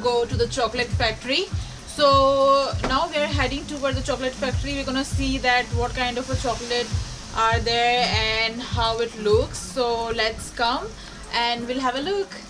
go to the chocolate factory. So now we are heading toward the chocolate factory. We're gonna see that what kind of a chocolate are there and how it looks. So let's come and we'll have a look.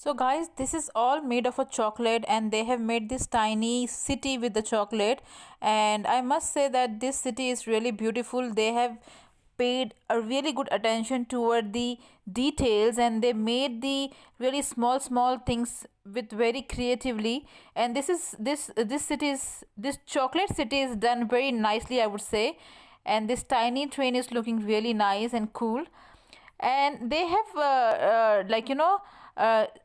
So guys, this is all made of a chocolate and they have made this tiny city with the chocolate, and I must say that this city is really beautiful. They have paid a really good attention toward the details and they made the really small things with very creatively. And this city is, this chocolate city is done very nicely, I would say. And this tiny train is looking really nice and cool. And they have like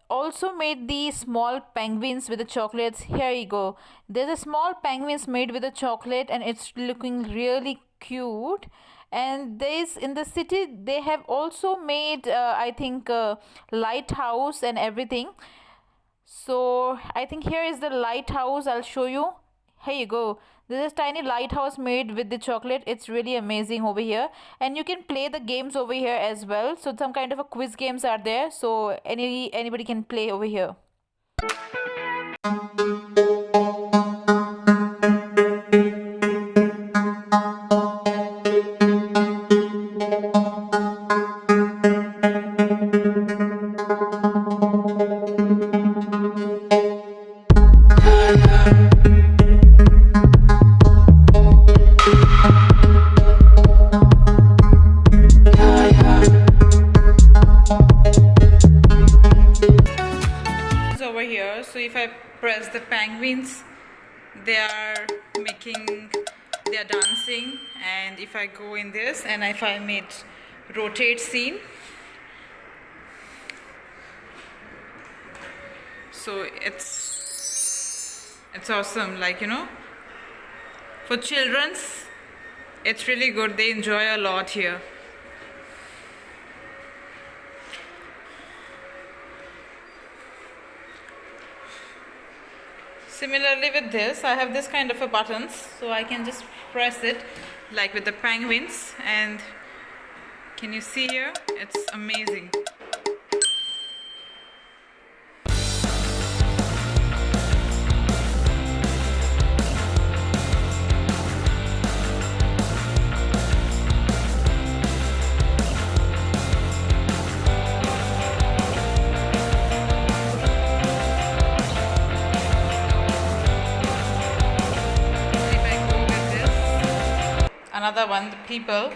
also made the small penguins with the chocolates. Here you go, there's a small penguins made with a chocolate and it's looking really cute. And there's in the city they have also made I think lighthouse and everything. So I think here is the lighthouse. I'll show you. Here you go. This is tiny lighthouse made with the chocolate. It's really amazing over here. And you can play the games over here as well. So some kind of a quiz games are there. So anybody can play over here. Over here, so if I press the penguins, they are dancing. And if I go in this and if I made rotate scene, so it's awesome, like for children's it's really good. They enjoy a lot here. Similarly with this, I have this kind of a buttons, so I can just press it like with the penguins. And can you see here? It's amazing. Another one, the people.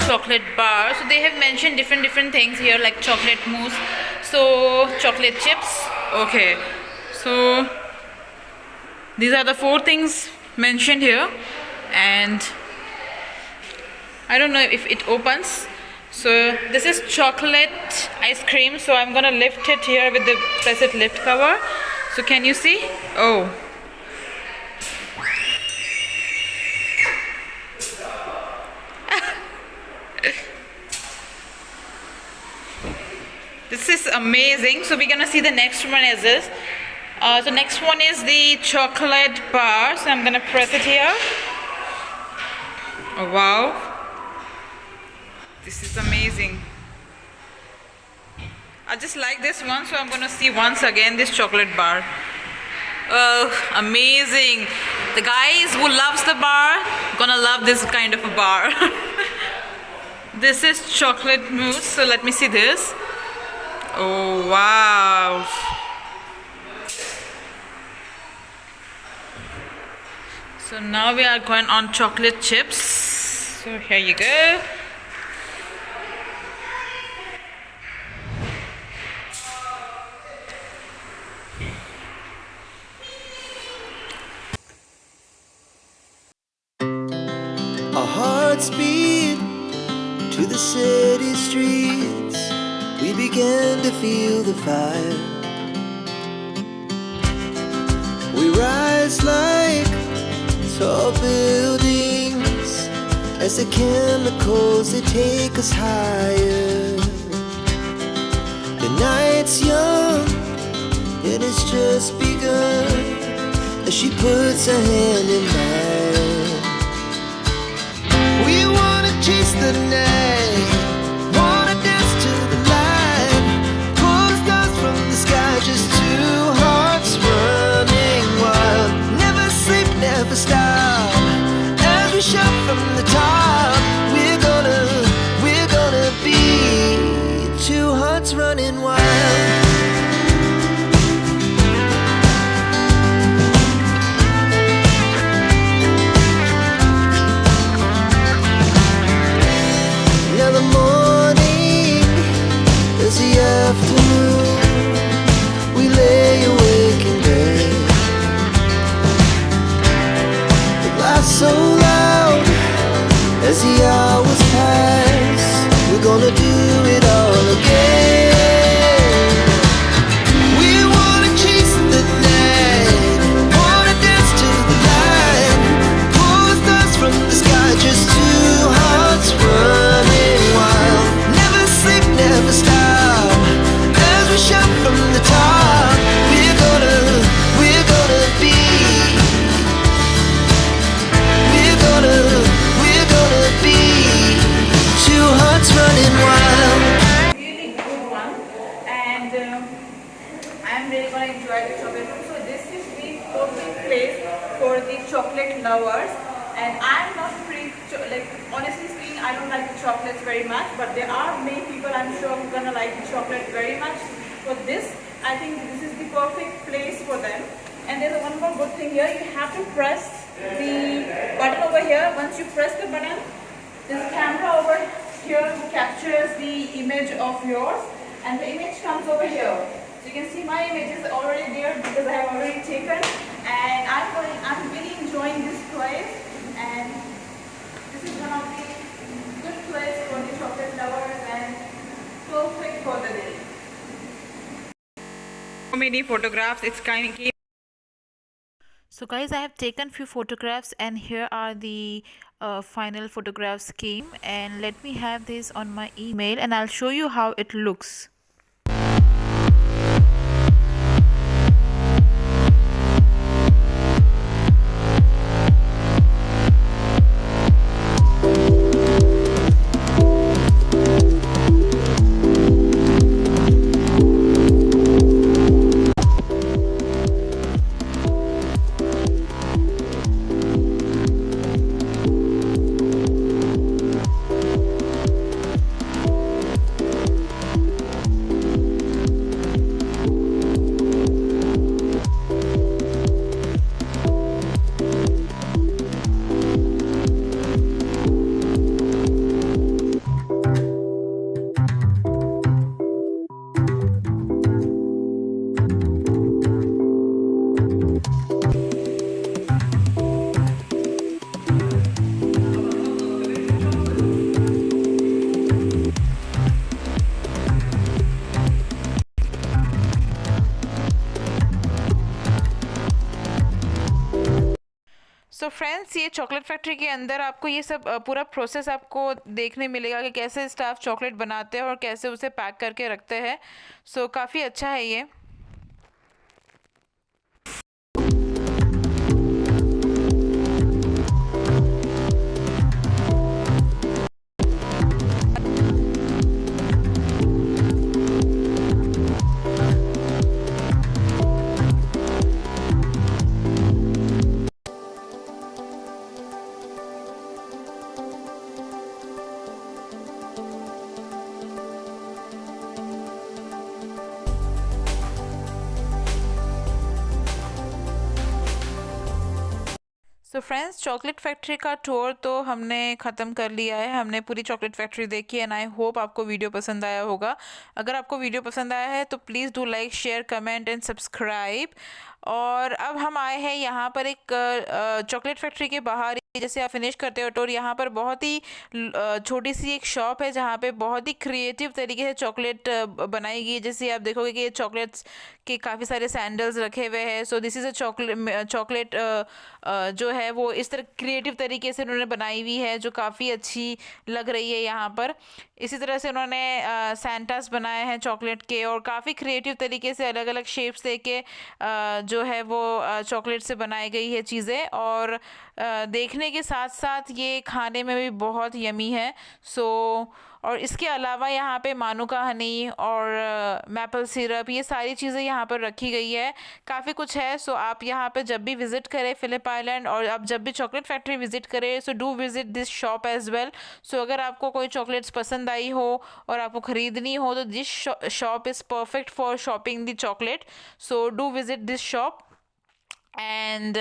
Chocolate bar. So they have mentioned different things here, like chocolate mousse, so chocolate chips. Okay, so these are the 4 things mentioned here. And I don't know if it opens. So this is chocolate ice cream, so I'm gonna lift it here with the press it lift cover. So can you see? Oh, this is amazing. So we're gonna see the next one as this. So next one is the chocolate bar. So I'm gonna press it here. Oh wow, this is amazing. I just like this one, so I'm gonna see once again this chocolate bar. Oh, amazing. The guys who loves the bar gonna love this kind of a bar. This is chocolate mousse, so let me see this. Oh wow, So now we are going on chocolate chips. So here you go. Our hearts beat to the city streets. We began to feel the fire. We rise like tall buildings as the chemicals, they take us higher. The night's young and it's just begun as she puts her hand in mine. We wanna chase the night, wanna dance to the light, pull the stars from the sky, just two hearts running wild. Never sleep, never stop, as we shout from the top. We're gonna be two hearts running wild. Now the morning is the afternoon. We lay awake in bed. It laughs so loud as the hours pass. We're gonna do it all again. We wanna chase the night, wanna dance to the light, pull the stars from the sky, just two hearts running wild. Never sleep, never stop, as we shout from the top. We're gonna be, we're gonna be two hearts running wild. Really good one, and I'm really gonna enjoy the chocolate room. So this is the perfect place for the chocolate lovers. And I'm not like, honestly speaking, I don't like the chocolates very much, but there are many people I'm sure who are gonna like the chocolate very much. For this, I think this is the perfect place for them. And there's one more good thing here. You have to press the button over here. Once you press the button, there's a camera over here who captures the image of yours, and the image comes over here. So you can see my image is already there because I have already taken, and I'm really enjoying this place, and this is one of the good place for the chocolate lovers and perfect for the day. So many photographs. It's kind of. So guys, I have taken few photographs, and here are the final photographs came, and let me have this on my email and I'll show you how it looks. So friends, ये chocolate factory के अंदर आपको ये सब पूरा process आपको देखने मिलेगा कि कैसे स्टाफ चॉकलेट बनाते हैं और कैसे उसे पैक करके रखते हैं. सो काफ़ी अच्छा है ये. सो फ्रेंड्स, चॉकलेट फैक्ट्री का टूर तो हमने ख़त्म कर लिया है। हमने पूरी चॉकलेट फैक्ट्री देखी एंड आई होप आपको वीडियो पसंद आया होगा। अगर आपको वीडियो पसंद आया है तो please do like, share, comment and subscribe. और अब हम आए हैं यहाँ पर एक चॉकलेट फैक्ट्री के बाहर जैसे आप फिनिश करते हो टूर, यहाँ पर बहुत ही छोटी सी एक शॉप है जहाँ पे बहुत ही क्रिएटिव तरीके से चॉकलेट बनाई गई है। जैसे आप देखोगे कि ये चॉकलेट्स के काफ़ी सारे सैंडल्स रखे हुए हैं। So this is a chocolate जो है वो इस तरह क्रिएटिव तरीके से उन्होंने बनाई हुई है जो काफ़ी अच्छी लग रही है यहाँ पर। इसी तरह से उन्होंने सैंटास बनाए हैं चॉकलेट के, और काफ़ी क्रिएटिव तरीके से अलग अलग शेप्स दे के जो है वो चॉकलेट से बनाई गई है चीज़ें। और देखने के साथ साथ ये खाने में भी बहुत यमी है। सो और इसके अलावा यहाँ पे मानुका हनी और मैपल सिरप, ये सारी चीज़ें यहाँ पर रखी गई है। काफ़ी कुछ है। सो आप यहाँ पे जब भी विज़िट करें फिलिप आइलैंड, और आप जब भी चॉकलेट फैक्ट्री विज़िट करें, so do visit this shop as well. So अगर आपको कोई चॉकलेट्स पसंद आई हो और आपको ख़रीदनी हो तो this shop is perfect for shopping the chocolate. So do visit this shop and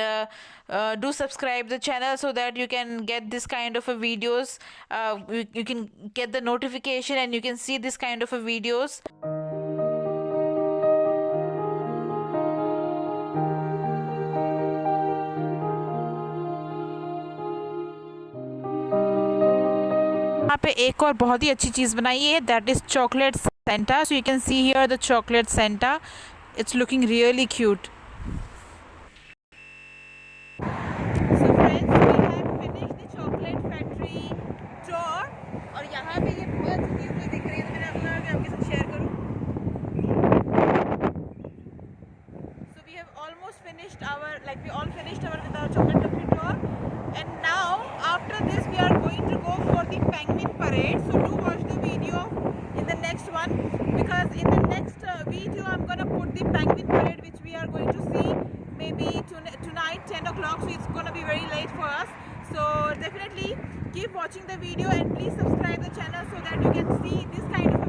do subscribe the channel so that you can get this kind of a videos. You can get the notification and you can see this kind of a videos. यहाँ पे एक और बहुत ही अच्छी चीज़ बनाई है, that is chocolate Santa. So you can see here the chocolate Santa, it's looking really cute. और यहाँ पे ये बहुत अच्छी चीज़ दिख रही है तो मैंने अपना आपके साथ शेयर करूँ। So we have almost finished we all finished with our chocolate factory tour, and now after this we are going to go for the penguin parade. So do watch the video in the next one, because in the next video I'm gonna put the penguin parade which we are going to see maybe tonight 10 o'clock. So it's gonna be very late for us. So definitely keep watching the video and please subscribe the channel so that you can see this kind of